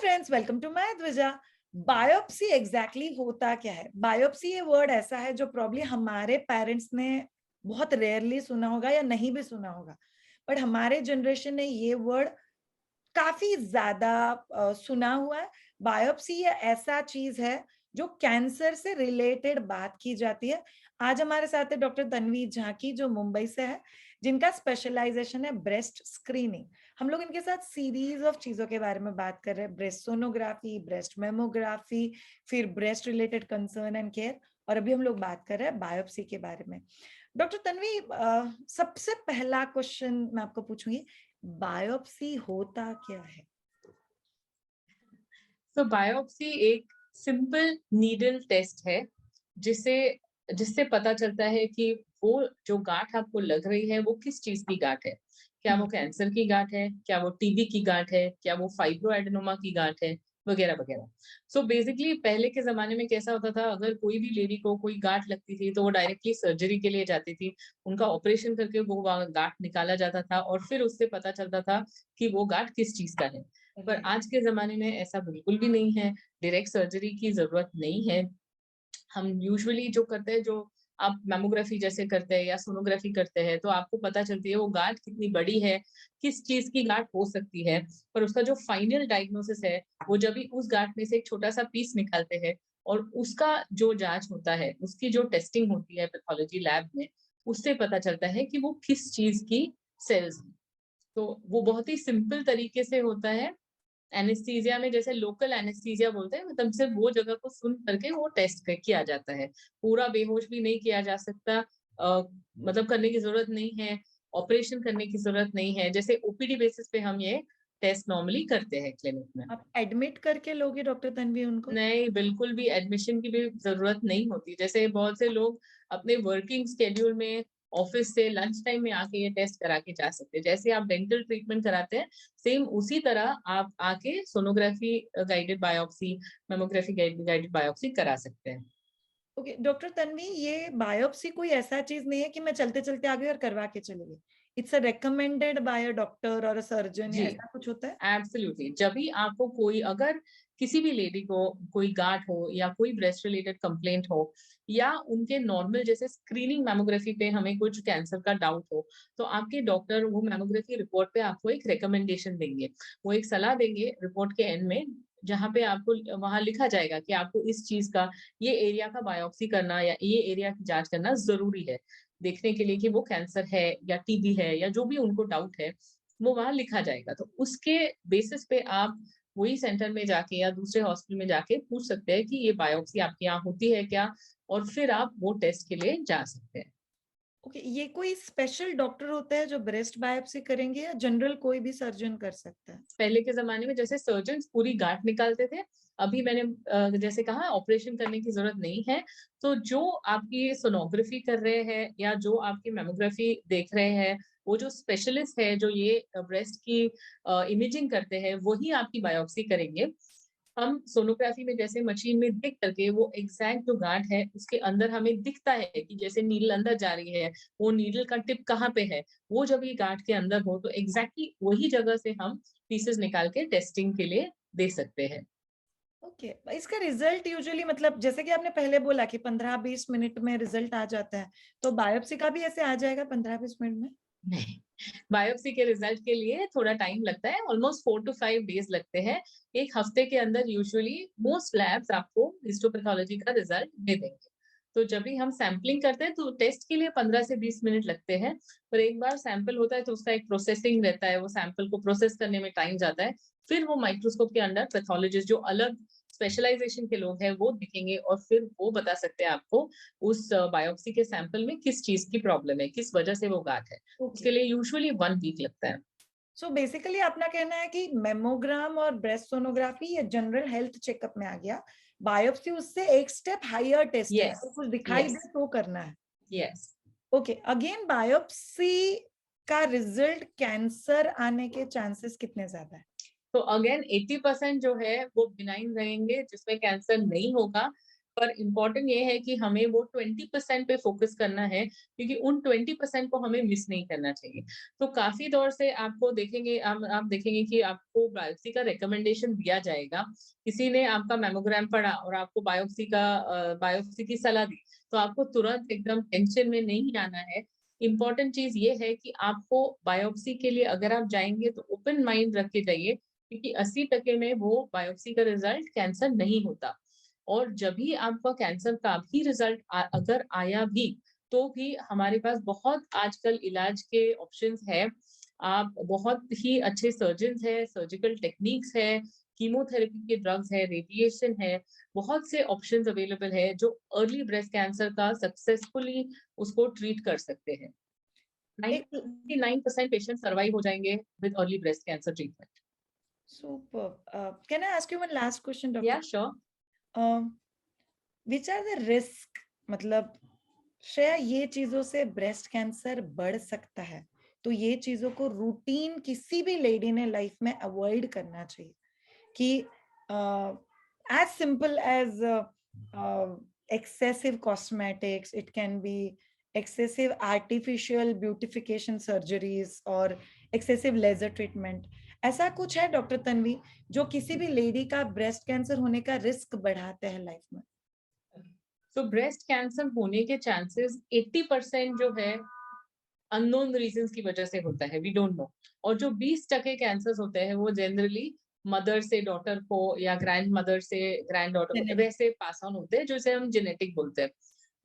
Friends, welcome to my Dvija. Biopsy exactly होता क्या है? बायोप्सी ये वर्ड ऐसा है जो प्रॉब्ली हमारे पेरेंट्स ने बहुत रेयरली सुना होगा या नहीं भी सुना होगा, बट हमारे जनरेशन ने ये वर्ड काफी ज्यादा सुना हुआ है। बायोप्सी ये ऐसा चीज है जो कैंसर से रिलेटेड बात की जाती है। आज हमारे साथ है डॉक्टर तन्वी झांकी जो मुंबई से है, जिनका स्पेशलाइजेशन है ब्रेस्ट स्क्रीनिंग। हम लोग इनके साथ सीरीज ऑफ चीजों के बारे में बात कर रहे हैं, ब्रेस्ट सोनोग्राफी, ब्रेस्ट मेमोग्राफी, फिर breast related concern and care, और अभी हम लोग बात कर रहे हैं बायोप्सी के बारे में। डॉक्टर तन्वी, सबसे पहला क्वेश्चन मैं आपको पूछूंगी, बायोप्सी होता क्या है? तो बायोप्सी एक सिंपल नीडल टेस्ट है जिसे जिससे पता चलता है कि वो जो गांठ आपको लग रही है वो किस चीज की गांठ है। क्या वो कैंसर की गांठ है, क्या वो टीबी की गांठ है, क्या वो फाइब्रो एडेनोमा की गांठ है, वगैरह वगैरह। सो बेसिकली पहले के जमाने में कैसा होता था, अगर कोई भी लेडी को कोई गांठ लगती थी तो वो डायरेक्टली सर्जरी के लिए जाती थी। उनका ऑपरेशन करके वो गांठ निकाला जाता था और फिर उससे पता चलता था कि वो गांठ किस चीज का है। पर आज के ज़माने में ऐसा बिल्कुल भी नहीं है, डायरेक्ट सर्जरी की ज़रूरत नहीं है। हम यूजुअली जो करते हैं, जो आप मैमोग्राफी जैसे करते हैं या सोनोग्राफी करते हैं, तो आपको पता चलती है वो गाँठ कितनी बड़ी है, किस चीज़ की गाँठ हो सकती है। पर उसका जो फाइनल डायग्नोसिस है, वो जब भी उस गाँठ में से एक छोटा-सा पीस निकालते हैं और उसका जो जाँच होता है, उसकी जो टेस्टिंग होती है पैथोलॉजी लैब में, उससे पता चलता है कि वो किस चीज़ की सेल्स हैं। तो वो बहुत ही सिंपल तरीके से होता है। एनेस्थीसिया में जैसे लोकल एनेस्थीसिया बोलते हैं, मतलब सिर्फ वो जगह को सुन करके वो टेस्ट किया जाता है। पूरा बेहोश भी नहीं किया जा सकता, मतलब करने की जरूरत नहीं है, ऑपरेशन करने की जरूरत नहीं है। जैसे ओपीडी बेसिस पे हम ये टेस्ट नॉर्मली करते हैं क्लिनिक में। आप एडमिट करके लोगे डॉक्टर तन्वी उनको? नहीं, बिल्कुल भी एडमिशन की भी ज़रूरत नहीं होती। जैसे बहुत से लोग अपने वर्किंग शेड्यूल में ऑफ़िस से लंच टाइम में आके ये टेस्ट करा के जा सकते हैं। जैसे आप डेंटल ट्रीटमेंट कराते हैं, सेम उसी तरह आप आके sonography guided biopsy, mammography guided biopsy करा सकते हैं। ओके डॉक्टर तन्वी, ये बायोप्सी कोई ऐसा चीज नहीं है कि मैं चलते चलते आ गई और करवा के चली गई। It's a recommended by a doctor or a surgeon, जी। या ऐसा कुछ होता है? एब्सोल्युटली, जब भी आपको कोई, अगर किसी भी लेडी को कोई गांठ हो या कोई ब्रेस्ट रिलेटेड कंप्लेंट हो या उनके नॉर्मल जैसे स्क्रीनिंग मैमोग्राफी पे हमें कुछ कैंसर का डाउट हो, तो आपके डॉक्टर वो मैमोग्राफी रिपोर्ट पे आपको एक रिकमेंडेशन देंगे। वो एक सलाह देंगे रिपोर्ट के एंड में, जहाँ पे आपको वहां लिखा जाएगा कि आपको इस चीज का, ये एरिया का बायोप्सी करना या ये एरिया की जांच करना जरूरी है, देखने के लिए कि वो कैंसर है या टीबी है या जो भी उनको डाउट है, वो वहाँ लिखा जाएगा। तो उसके बेसिस पे आप वही सेंटर में जाके या दूसरे हॉस्पिटल में जाके पूछ सकते हैं कि ये बायोप्सी आपके यहाँ होती है क्या? और फिर आप वो टेस्ट के लिए जा सकते हैं। ओके, ये कोई स्पेशल डॉक्टर होता है जो ब्रेस्ट बायोप्सी करेंगे, या जनरल कोई भी सर्जन कर सकता है? पहले के ज़माने में जैसे सर्जन्स पूरी गाँठ निकालते थे, अभी मैंने जैसे कहा ऑपरेशन करने की ज़रूरत नहीं है। तो जो आपकी सोनोग्राफी कर रहे हैं या जो आपकी मैमोग्राफी देख रहे हैं, वो जो स्पेशलिस्ट है जो ये ब्रेस्ट की इमेजिंग करते हैं, वही आपकी बायोप्सी करेंगे। हम सोनोग्राफी में जैसे मशीन में देख करके वो एग्जैक्ट जो गांठ है उसके अंदर हमें दिखता है कि जैसे नीडल अंदर जा रही है, वो नीडल का टिप कहाँ पे है, वो जब ये गांठ के अंदर हो तो एग्जैक्टली वही जगह से हम पीसेस निकाल के टेस्टिंग के लिए दे सकते हैं। ओके, इसका रिजल्ट यूजुअली, मतलब जैसे कि आपने पहले बोला कि 15-20 मिनट में रिजल्ट आ जाता है, तो बायोप्सी का भी ऐसे आ जाएगा 15-20 मिनट में? नहीं, बायोप्सी के रिजल्ट के लिए थोड़ा टाइम लगता है, ऑलमोस्ट 4 to 5 डेज लगते हैं। एक हफ्ते के अंदर यूजुअली मोस्ट लैब्स आपको हिस्टोपैथोलॉजी का रिजल्ट दे देंगे। तो जब भी हम सैंपलिंग करते हैं तो टेस्ट के लिए 15 से 20 मिनट लगते हैं, पर एक बार सैंपल होता है तो उसका एक प्रोसेसिंग रहता है, वो सैंपल को प्रोसेस करने में टाइम जाता है। फिर वो माइक्रोस्कोप के अंडर पैथोलॉजिस्ट जो अलग स्पेशलाइजेशन के लोग हैं वो देखेंगे और फिर वो बता सकते हैं आपको उस बायोप्सी के सैंपल में किस चीज की प्रॉब्लम है, किस वजह से वो गांठ है। ओके, उसके लिए यूजुअली 1 वीक लगता है। सो बेसिकली अपना कहना है कि मेमोग्राम और ब्रेस्ट सोनोग्राफी ये जनरल हेल्थ चेकअप में आ गया, बायोप्सी उससे एक स्टेप हायर टेस्ट है, यस, अगर कुछ दिखाई यस, दे तो करना है। यस। ओके, अगेन बायोप्सी का रिजल्ट कैंसर आने के चांसेस कितने ज्यादा है? तो अगेन 80% जो है वो बिनाइन रहेंगे जिसमें कैंसर नहीं होगा। पर इम्पोर्टेंट ये है कि हमें वो 20% पे फोकस करना है, क्योंकि उन 20% को हमें मिस नहीं करना चाहिए। तो काफ़ी दौर से आपको देखेंगे, आप देखेंगे कि आपको बायोप्सी का रिकमेंडेशन दिया जाएगा। किसी ने आपका मैमोग्राम पढ़ा और आपको बायोप्सी की सलाह दी, तो आपको तुरंत एकदम टेंशन में नहीं आना है। इम्पोर्टेंट चीज़ ये है कि आपको बायोप्सी के लिए अगर आप जाएँगे तो ओपन माइंड रख के जाइए, क्योंकि 80% में वो बायोप्सी का रिज़ल्ट कैंसर नहीं होता। और जब भी आपका कैंसर का भी रिजल्ट अगर आया भी, तो भी हमारे पास बहुत आजकल इलाज के ऑप्शंस है। आप बहुत ही अच्छे सर्जन्स हैं, सर्जिकल टेक्निक्स है, कीमोथेरेपी के ड्रग्स है, रेडिएशन है, बहुत से ऑप्शंस अवेलेबल है जो अर्ली ब्रेस्ट कैंसर का सक्सेसफुली उसको ट्रीट कर सकते हैं। एक 99% पेशेंट सर्वाइव हो जाएंगे with early breast cancer treatment. Super, can I ask you one last question या doctor? Sure. Which are the risk, मतलब श्रेया ये चीजों से ब्रेस्ट कैंसर बढ़ सकता है, तो ये चीजों को रूटीन किसी भी लेडी ने लाइफ में अवॉइड करना चाहिए कि as simple as excessive cosmetics, it can be excessive artificial beautification surgeries और excessive laser treatment. ऐसा कुछ है डॉक्टर तन्वी जो किसी भी लेडी का ब्रेस्ट कैंसर होने का रिस्क बढ़ाते हैं लाइफ में? तो ब्रेस्ट कैंसर होने के चांसेस 80% जो है अननोन रीजंस की वजह से होता है, वी डोंट नो। और जो 20% कैंसर्स होते हैं वो जनरली मदर से डॉटर को या ग्रैंड मदर से ग्रैंड डॉटर को Genetic. वैसे पास ऑन होते हैं, जिसे हम जेनेटिक बोलते हैं।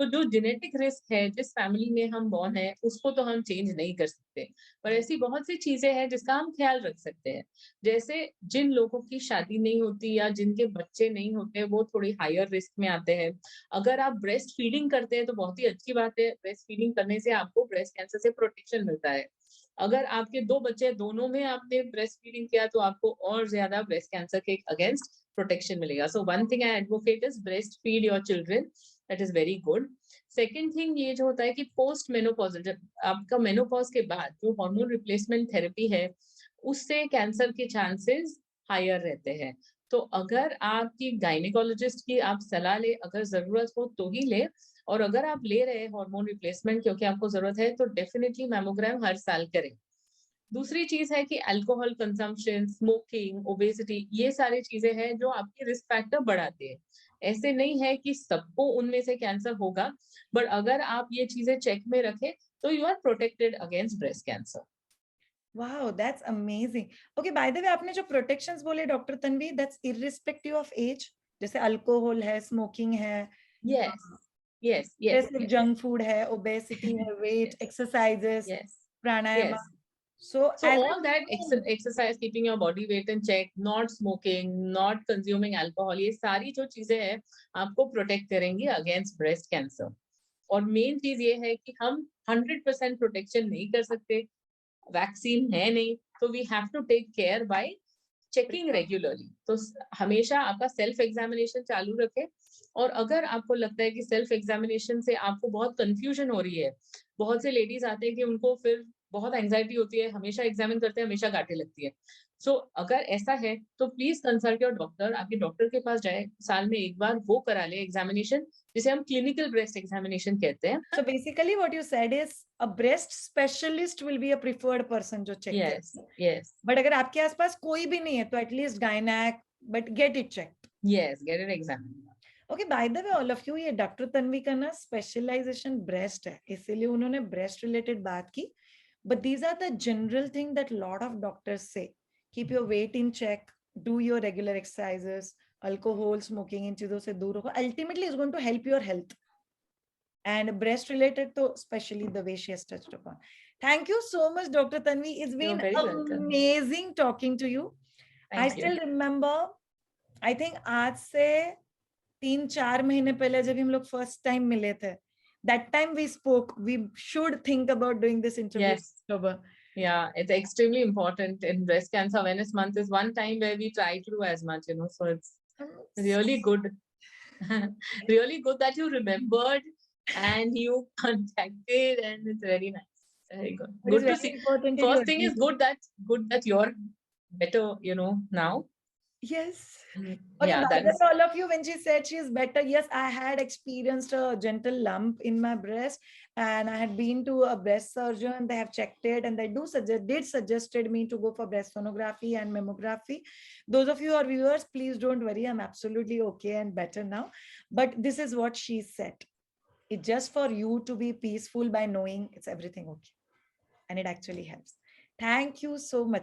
तो जो जेनेटिक रिस्क है, जिस फैमिली में हम बॉर्न है, उसको तो हम चेंज नहीं कर सकते, पर ऐसी बहुत सी चीजें हैं जिसका हम ख्याल रख सकते हैं। जैसे जिन लोगों की शादी नहीं होती या जिनके बच्चे नहीं होते, वो थोड़ी हायर रिस्क में आते हैं। अगर आप ब्रेस्ट फीडिंग करते हैं तो बहुत ही अच्छी बात है, ब्रेस्ट फीडिंग करने से आपको ब्रेस्ट कैंसर से प्रोटेक्शन मिलता है। अगर आपके 2 बच्चे, दोनों में आपने ब्रेस्ट फीडिंग किया, तो आपको और ज्यादा ब्रेस्ट कैंसर के अगेंस्ट प्रोटेक्शन मिलेगा। So one thing I advocate is breast feed your children, that is very good. Second thing ये जो होता है कि पोस्ट मेनोपॉज, जब आपका मेनोपॉज के बाद जो हार्मोन रिप्लेसमेंट थेरेपी है, उससे कैंसर के चांसेस हायर रहते हैं। तो अगर आपकी गायनेकोलॉजिस्ट की आप सलाह ले, अगर जरूरत हो तो ही ले, और अगर आप ले रहे हैं हार्मोन रिप्लेसमेंट क्योंकि आपको जरूरत है, तो डेफिनेटली मैमोग्राम हर साल करें। दूसरी चीज है कि अल्कोहल कंजम्पशन, स्मोकिंग, ओबेसिटी, ये सारी चीजें हैं जो आपकी रिस्क फैक्टर बढ़ाते हैं। ऐसे नहीं है कि सबको उनमें से कैंसर होगा, बट अगर आप ये चीजें चेक में रखें तो you are protected against breast cancer. Wow, that's amazing. Okay, by the way, आपने जो protections बोले doctor Tanvi, that's irrespective of age. जैसे अल्कोहल है, स्मोकिंग है, यस यस यस जैसे यस जंक फूड है, ओबेसिटी है, weight, yes exercises, yes pranayama. Yes So So as a all that woman, exercise, keeping your body weight in check, not smoking, not consuming alcohol, ये सारी जो चीजें हैं आपको protect करेंगी अगेंस्ट ब्रेस्ट कैंसर। और मेन चीज ये है कि हम 100% प्रोटेक्शन नहीं कर सकते, वैक्सीन है नहीं, तो we have to take care by checking regularly. तो हमेशा आपका सेल्फ एग्जामिनेशन चालू रखें। और अगर आपको लगता है कि सेल्फ एग्जामिनेशन से आपको बहुत कंफ्यूजन हो रही है, बहुत से लेडीज आते हैं कि उनको फिर बहुत एंजाइटी होती है, हमेशा एग्जामिन करते हैं, हमेशा गांठें लगती है। सो अगर ऐसा है तो प्लीज कंसल्ट योर डॉक्टर, आपके डॉक्टर के पास जाए, साल में एक बार वो करा ले एग्जामिनेशन, जिसे हम क्लिनिकल ब्रेस्ट एग्जामिनेशन कहते हैं। so basically what you said is a breast specialist will be a preferred person जो check यस करे. यस But अगर आपके आसपास कोई भी नहीं है तो at least gynac, but get it checked. Yes, get it examine. Okay, by the way all of you, ये डॉक्टर तन्वी का ना स्पेशलाइजेशन ब्रेस्ट है, इसीलिए उन्होंने ब्रेस्ट रिलेटेड बात की. But these are the general thing that lot of doctors से. Keep your weight in check, do your regular exercises, alcohol, smoking, इन चीजों से दूर रहो. Ultimately is going to help your health. And breast related to especially the way she has touched upon. Thank you so much, Dr. Tanvi. It's You're been very welcome. amazing talking to you. I Thank you. still remember, I think आज से 3-4 महीने पहले जब हम लोग first time मिले थे, that time we spoke, we should think about doing this interview. Yes. Yeah, it's extremely important. In Breast Cancer Awareness Month is one time where we try to do as much, so it's really good. Really good that you remembered and you contacted, and it's very nice. Very good. Good to see. First thing is good that you're better, now. Yes. Okay, Yeah, by that the is. way, all of you, when she said she is better, yes, I had experienced a gentle lump in my breast, and I had been to a breast surgeon. They have checked it, and they did suggested me to go for breast sonography and mammography. Those of you who are viewers, please don't worry. I'm absolutely okay and better now. But this is what she said. It's just for you to be peaceful by knowing it's everything okay, and it actually helps. Thank you so much.